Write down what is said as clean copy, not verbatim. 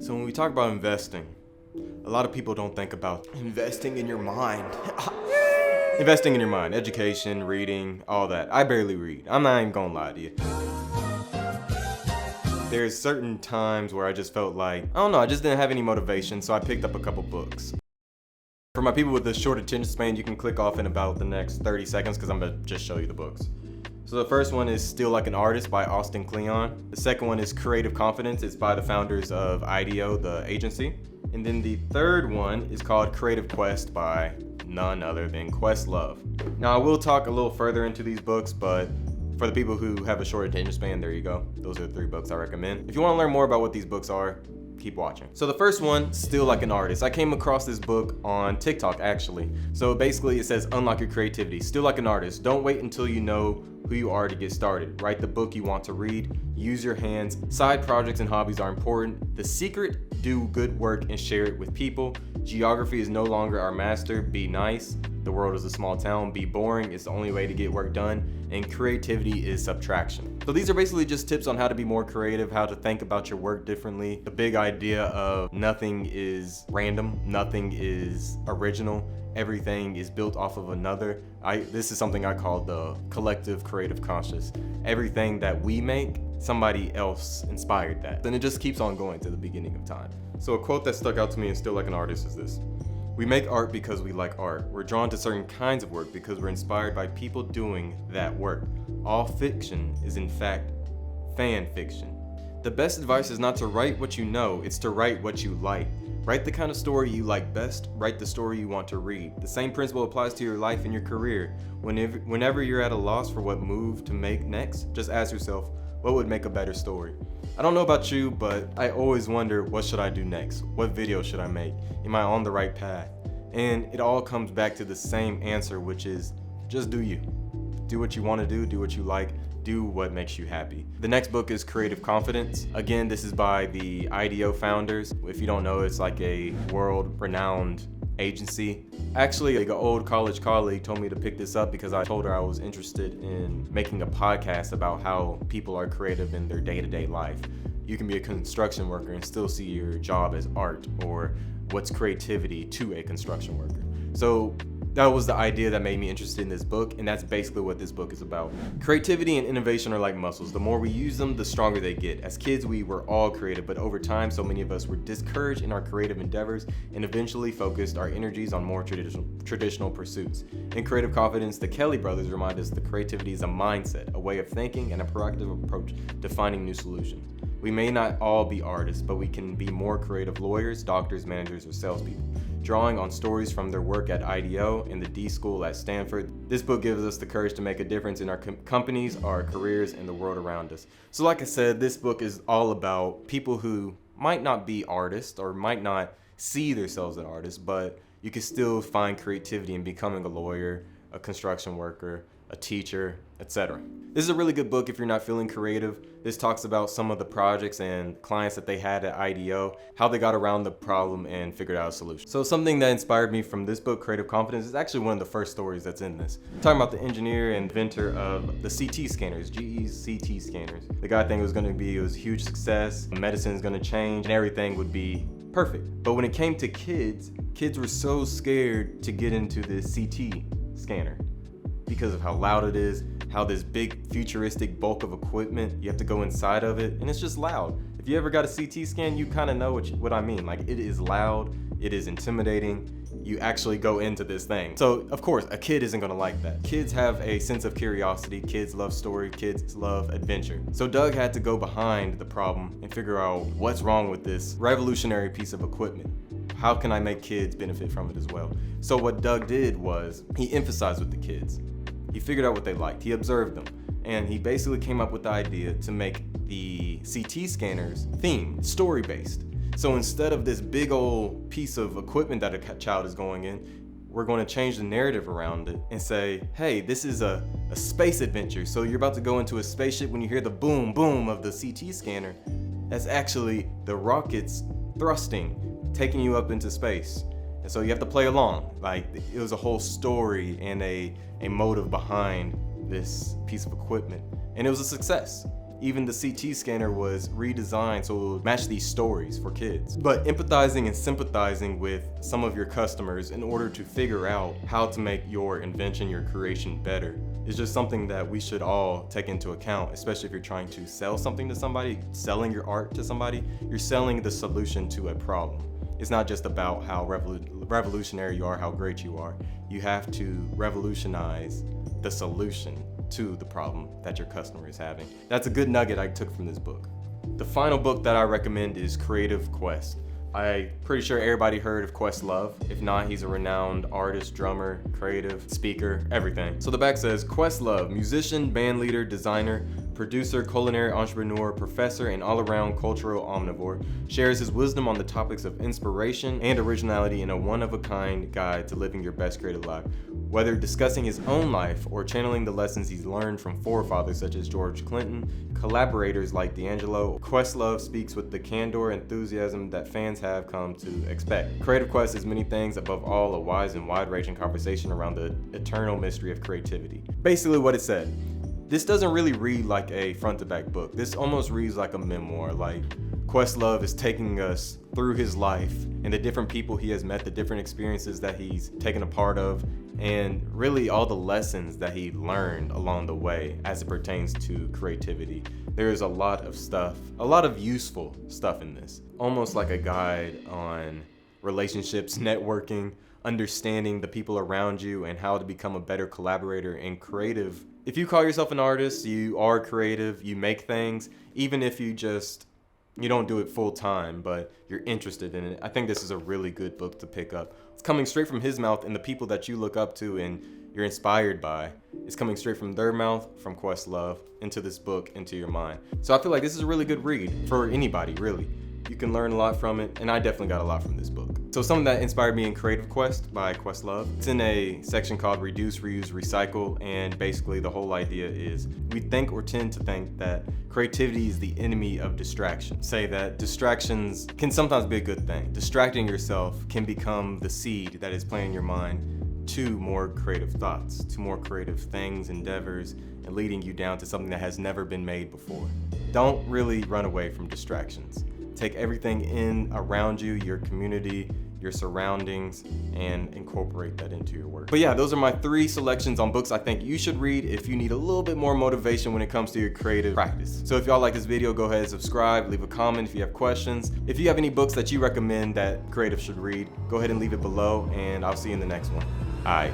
So when we talk about investing, a lot of people don't think about investing in your mind. Investing in your mind, education, reading, all that. I barely read. I'm not even gonna lie to you. There's certain times where I just felt like, I don't know, I just didn't have any motivation, so I picked up a couple books. For my people with a short attention span, you can click off in about the next 30 seconds because I'm gonna just show you the books. So the first one is Still Like an Artist by Austin Kleon. The second one is Creative Confidence. It's by the founders of IDEO, the agency. And then the third one is called Creative Quest by none other than Questlove. Now I will talk a little further into these books, but for the people who have a short attention span, there you go. Those are the 3 books I recommend. If you want to learn more about what these books are, keep watching. So the first one, Still Like an Artist. I came across this book on TikTok actually. So basically it says unlock your creativity. Still like an artist. Don't wait until you know who you are to get started. Write the book you want to read. Use your hands. Side projects and hobbies are important. The secret, do good work and share it with people. Geography is no longer our master. Be nice. The world is a small town. Be boring. It's the only way to get work done. And creativity is subtraction. So these are basically just tips on how to be more creative, how to think about your work differently. The big idea of nothing is random, nothing is original. Everything is built off of another. This is something I call the collective creative conscious. Everything that we make, somebody else inspired that. Then it just keeps on going to the beginning of time. So a quote that stuck out to me and Still Like an Artist is this. We make art because we like art. We're drawn to certain kinds of work because we're inspired by people doing that work. All fiction is in fact fan fiction. The best advice is not to write what you know, it's to write what you like. Write the kind of story you like best, write the story you want to read. The same principle applies to your life and your career. Whenever you're at a loss for what move to make next, just ask yourself, what would make a better story? I don't know about you, but I always wonder, what should I do next? What video should I make? Am I on the right path? And it all comes back to the same answer, which is just do you. Do what you want to do what you like, do what makes you happy. The next book is Creative Confidence. Again, this is by the IDEO founders. If you don't know, it's like a world-renowned agency. Actually, like an old college colleague told me to pick this up because I told her I was interested in making a podcast about how people are creative in their day-to-day life. You can be a construction worker and still see your job as art, or what's creativity to a construction worker. So that was the idea that made me interested in this book, and that's basically what this book is about. Creativity and innovation are like muscles. The more we use them, the stronger they get. As kids, we were all creative, but over time, so many of us were discouraged in our creative endeavors and eventually focused our energies on more traditional pursuits. In Creative Confidence, the Kelly brothers remind us that creativity is a mindset, a way of thinking, and a proactive approach to finding new solutions. We may not all be artists, but we can be more creative lawyers, doctors, managers, or salespeople. Drawing on stories from their work at IDEO and the D School at Stanford, this book gives us the courage to make a difference in our companies, our careers, and the world around us. So like I said, this book is all about people who might not be artists or might not see themselves as artists, but you can still find creativity in becoming a lawyer, a construction worker, a teacher, etc. This is a really good book if you're not feeling creative. This talks about some of the projects and clients that they had at IDEO, how they got around the problem and figured out a solution. So something that inspired me from this book, Creative Confidence, is actually one of the first stories that's in this. I'm talking about the engineer and inventor of the CT scanners, GE's CT scanners. The guy thought it was a huge success, medicine is going to change, and everything would be perfect. But when it came to kids were so scared to get into the CT scanner because of how loud it is, how this big futuristic bulk of equipment, you have to go inside of it, and it's just loud. If you ever got a CT scan, you kind of know what I mean. Like, it is loud, it is intimidating, you actually go into this thing. So of course, a kid isn't gonna like that. Kids have a sense of curiosity, kids love story, kids love adventure. So Doug had to go behind the problem and figure out what's wrong with this revolutionary piece of equipment. How can I make kids benefit from it as well? So what Doug did was, he emphasized with the kids. He figured out what they liked, he observed them, and he basically came up with the idea to make the CT scanners themed, story-based. So instead of this big old piece of equipment that a child is going in, we're going to change the narrative around it and say, hey, this is a space adventure. So you're about to go into a spaceship. When you hear the boom, boom of the CT scanner, that's actually the rockets thrusting, taking you up into space. And so you have to play along. Like, it was a whole story and a motive behind this piece of equipment. And it was a success. Even the CT scanner was redesigned so it would match these stories for kids. But empathizing and sympathizing with some of your customers in order to figure out how to make your invention, your creation better is just something that we should all take into account, especially if you're trying to sell something to somebody, selling your art to somebody. You're selling the solution to a problem. It's not just about how revolutionary you are, how great you are. You have to revolutionize the solution to the problem that your customer is having. That's a good nugget I took from this book. The final book that I recommend is Creative Quest. I'm pretty sure everybody heard of Questlove. If not, he's a renowned artist, drummer, creative, speaker, everything. So the back says, Questlove, musician, bandleader, designer, producer, culinary entrepreneur, professor, and all-around cultural omnivore, shares his wisdom on the topics of inspiration and originality in a one-of-a-kind guide to living your best creative life. Whether discussing his own life or channeling the lessons he's learned from forefathers such as George Clinton, collaborators like D'Angelo, Questlove speaks with the candor and enthusiasm that fans have come to expect. Creative Quest is many things, above all, a wise and wide-ranging conversation around the eternal mystery of creativity. Basically what it said. This doesn't really read like a front-to-back book. This almost reads like a memoir. Like Questlove is taking us through his life and the different people he has met, the different experiences that he's taken a part of, and really all the lessons that he learned along the way as it pertains to creativity. There is a lot of stuff, a lot of useful stuff in this. Almost like a guide on relationships, networking, understanding the people around you, and how to become a better collaborator and creative. If you call yourself an artist, you are creative, you make things, even if you don't do it full time, but you're interested in it. I think this is a really good book to pick up. It's coming straight from his mouth, and the people that you look up to and you're inspired by, it's coming straight from their mouth, from Questlove, into this book, into your mind. So I feel like this is a really good read for anybody, really. You can learn a lot from it, and I definitely got a lot from this book. So something that inspired me in Creative Quest by Questlove. It's in a section called Reduce, Reuse, Recycle, and basically the whole idea is we think or tend to think that creativity is the enemy of distraction. Say that distractions can sometimes be a good thing. Distracting yourself can become the seed that is planting your mind to more creative thoughts, to more creative things, endeavors, and leading you down to something that has never been made before. Don't really run away from distractions. Take everything in around you, your community, your surroundings, and incorporate that into your work. But yeah, those are my 3 selections on books I think you should read if you need a little bit more motivation when it comes to your creative practice. So if y'all like this video, go ahead and subscribe, leave a comment if you have questions. If you have any books that you recommend that creatives should read, go ahead and leave it below, and I'll see you in the next one. All right.